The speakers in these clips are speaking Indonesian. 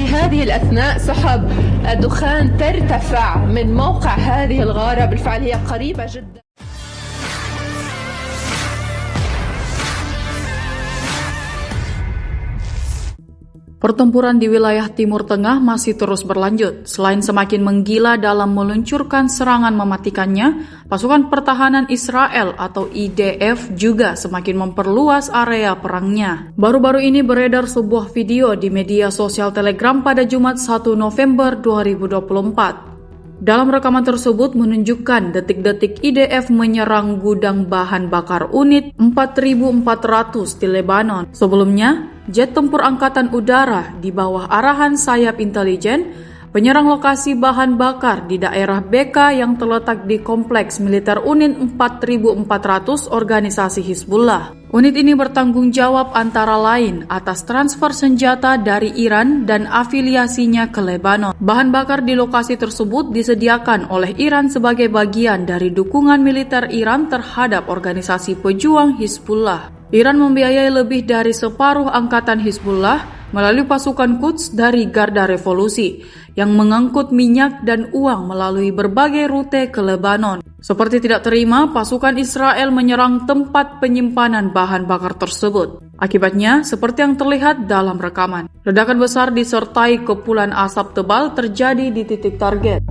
هذه الأثناء سحب دخان ترتفع من موقع هذه الغارة، بالفعل هي قريبة جدا. Pertempuran di wilayah Timur Tengah masih terus berlanjut. Selain semakin menggila dalam meluncurkan serangan mematikannya, pasukan pertahanan Israel atau IDF juga semakin memperluas area perangnya. Baru-baru ini beredar sebuah video di media sosial Telegram pada Jumat 1 November 2024. Dalam rekaman tersebut menunjukkan detik-detik IDF menyerang gudang bahan bakar unit 4.400 di Lebanon. Sebelumnya, jet tempur angkatan udara di bawah arahan sayap intelijen penyerang lokasi bahan bakar di daerah Beka yang terletak di kompleks militer unit 4.400 organisasi Hizbullah. Unit ini bertanggung jawab antara lain atas transfer senjata dari Iran dan afiliasinya ke Lebanon. Bahan bakar di lokasi tersebut disediakan oleh Iran sebagai bagian dari dukungan militer Iran terhadap organisasi pejuang Hizbullah. Iran membiayai lebih dari separuh angkatan Hizbullah melalui pasukan Quds dari Garda Revolusi yang mengangkut minyak dan uang melalui berbagai rute ke Lebanon. Seperti tidak terima, pasukan Israel menyerang tempat penyimpanan bahan bakar tersebut. Akibatnya, seperti yang terlihat dalam rekaman, ledakan besar disertai kepulan asap tebal terjadi di titik target.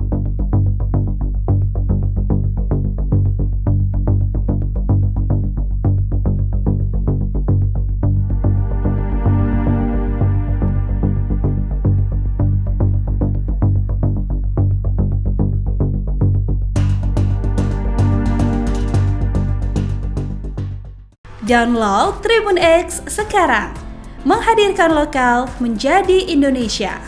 Download Tribun X sekarang, menghadirkan lokal menjadi Indonesia.